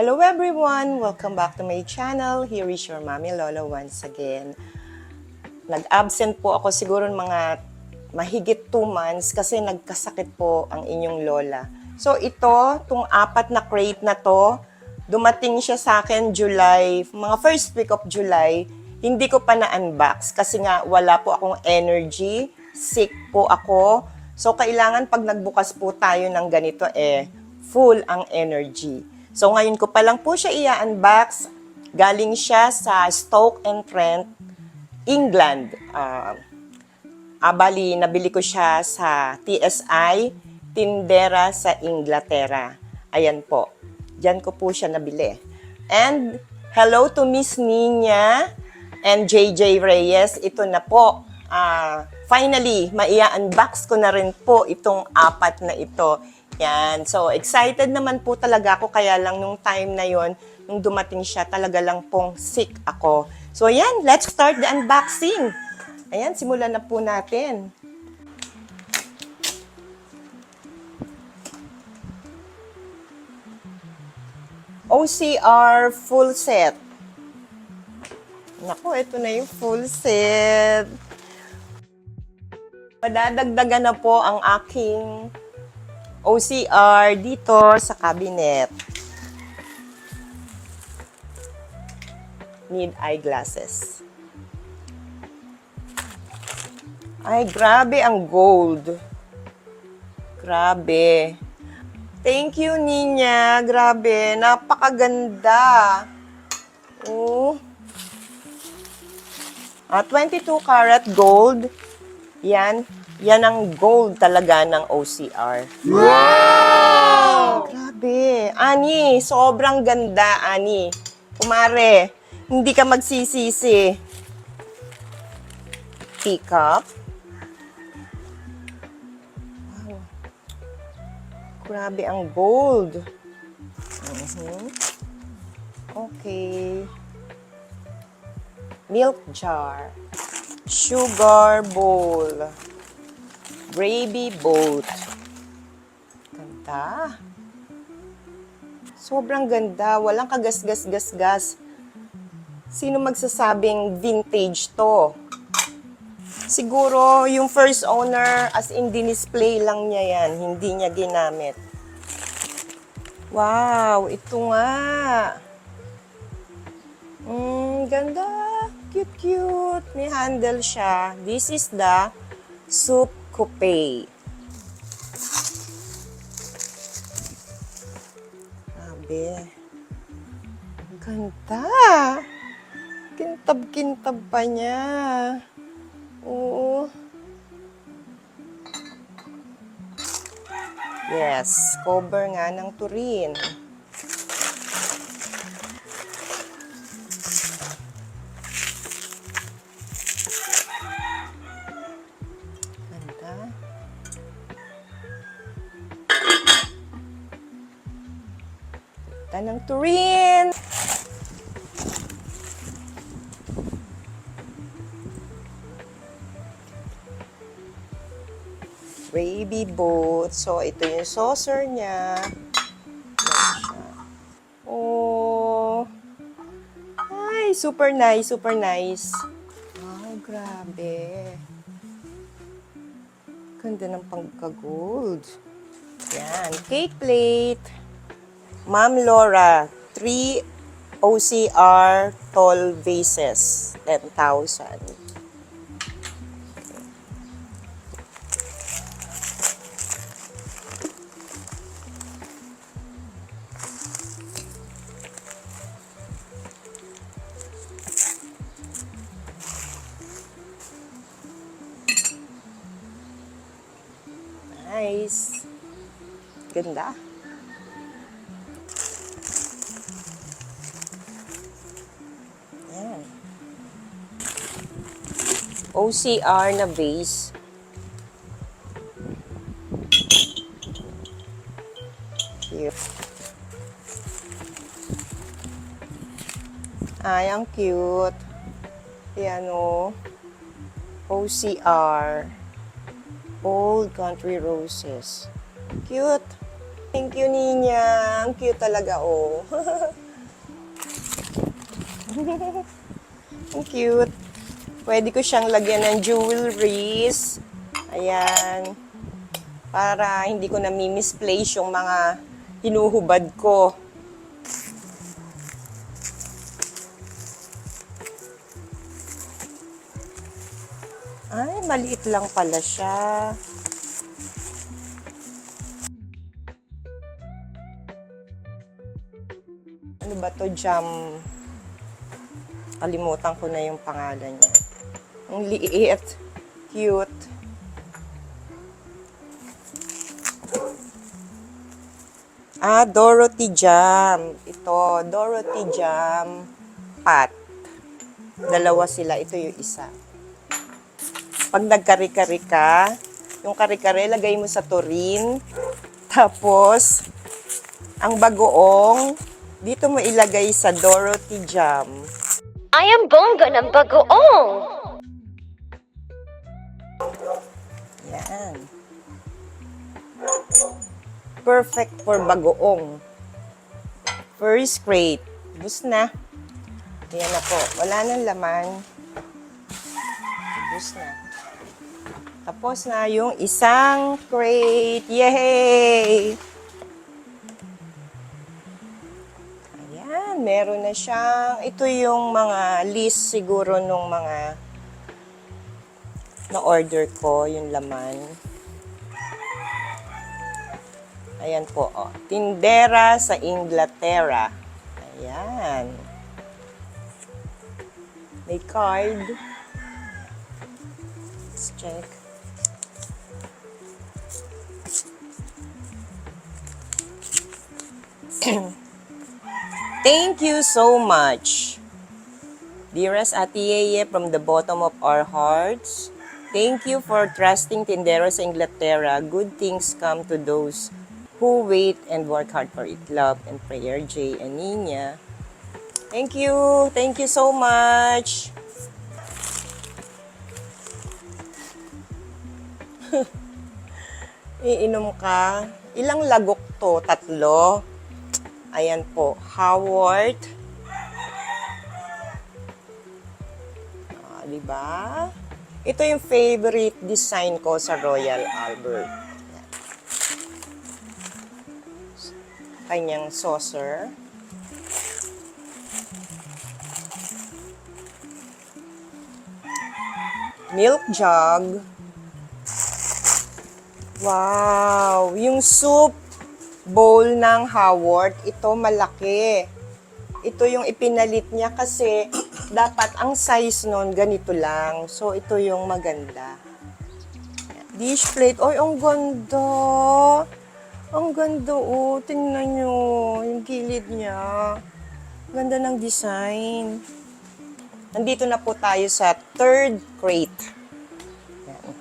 Hello everyone! Welcome back to my channel. Here is your Mommy Lola once again. Nag-absent po ako siguro mga mahigit 2 months kasi nagkasakit po ang inyong lola. So itong 4 na crate na to, dumating siya sa akin July, mga first week of July. Hindi ko pa na-unbox kasi nga wala po akong energy, sick po ako. So kailangan pag nagbukas po tayo ng ganito full ang energy. So ngayon ko pa lang po siya i-unbox. Galing siya sa Stoke-on-Trent, England. Bali, nabili ko siya sa TSI, Tindera sa Inglaterra. Ayan po. Diyan ko po siya nabili. And hello to Miss Nina and JJ Reyes. Ito na po. Finally, maia-unbox ko na rin po itong 4 na ito. Yan. So, excited naman po talaga ako. Kaya lang nung time na yon, nung dumating siya, talaga lang pong sick ako. So, yan. Let's start the unboxing. Ayan, simulan na po natin. OCR full set. Naku, ito na yung full set. Madadagdagan na po ang aking OCR dito sa cabinet. Need eyeglasses. Ay, grabe ang gold. Grabe. Thank you, Nina. Grabe. Napakaganda. Oh. 22 karat gold. Yan. Yan ang gold talaga ng OCR. Wow! Grabe. Ani, sobrang ganda, Ani. Kumare, hindi ka magsisisi. Teacup. Wow. Grabe ang gold. Okay. Milk jar. Sugar bowl. Gravy boat. Ganda. Sobrang ganda. Walang kagas-gas-gas-gas. Sino magsasabing vintage to? Siguro yung first owner, as in dinisplay lang niya yan. Hindi niya ginamit. Wow, ito nga. Ganda. Cute-cute. May handle siya. This is the soup coupe. Grabe. Ganda. Kintab-kintab pa niya. Oo. Yes, cover nga ng turin. Ganda. Ganda ng turin. Gravy boat. So, ito yung saucer niya. Oh. Ay, super nice, super nice. Wow, grabe. Ganda ng pagka-gold. Yan. Cake plate. Ma'am Laura, 3 OCR tall vases. 10,000. Nice. Ganda. Yan. OCR na vase. Cute. Ay, ang cute. Yan o. OCR. Old Country Roses. Cute. Thank you, Ninya. Ang cute talaga, oh. Ang cute. Pwede ko siyang lagyan ng jewelries. Ayan. Para hindi ko na misplace yung mga hinuhubad ko. Ay, maliit lang pala siya. Ano ba to? Jam. Kalimutan ko na yung pangalan niya. Ang liit. Cute. Dorothy Jam. Ito, Dorothy Jam Pat. Dalawa sila. Ito yung isa. Pag nagkari-kari ka, yung kari-kari, lagay mo sa turin. Tapos, ang bagoong, dito mo ilagay sa Dorothy Jam. I am bongga ng bagoong. Yan. Perfect for bagoong. First crate. Bus na. Yan na po. Wala nang laman. Bus na. Tapos na yung isang crate. Yay! Ayan, meron na siyang, ito yung mga list siguro nung mga na-order ko, yung laman. Ayan po, oh. Tindera sa Inglaterra. Ayan. May card. Let's check. Thank you so much. Dearest Ate Yeye, from the bottom of our hearts, thank you for trusting Tindera sa Inglaterra. Good things come to those who wait and work hard for it. Love and prayer, Jay and Nina. Thank you. Thank you so much. Iinom ka. Ilang lagok to? 3. Ayan po. Howard. Diba? Ito yung favorite design ko sa Royal Albert. Ayan. Kanyang saucer. Milk jug. Wow! Yung soup bowl ng Howard, ito malaki. Ito yung ipinalit niya kasi dapat ang size nun ganito lang. So, ito yung maganda. Dish plate. Oy, ang ganda! Ang ganda, oh. Tingnan nyo. Yung gilid niya. Ganda ng design. Nandito na po tayo sa 3rd crate. Yan.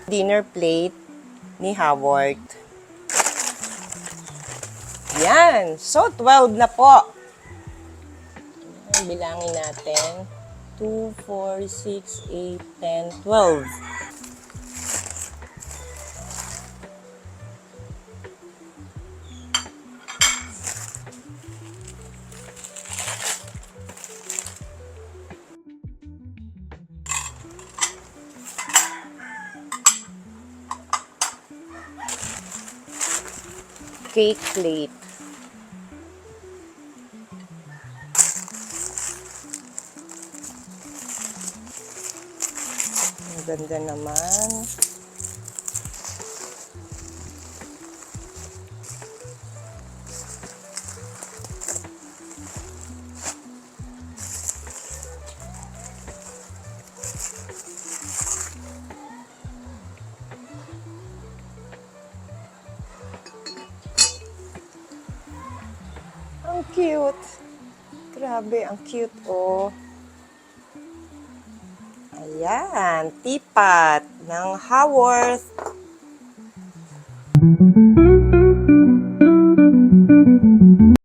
Dinner plate ni Howard. Yan. So, 12 na po. Bilangin natin. 2, 4, 6, 8, 10, 12. Cake plate. Ang ganda naman. Ang cute. Grabe, ang cute, oh. Ayan, teapot ng Haworth.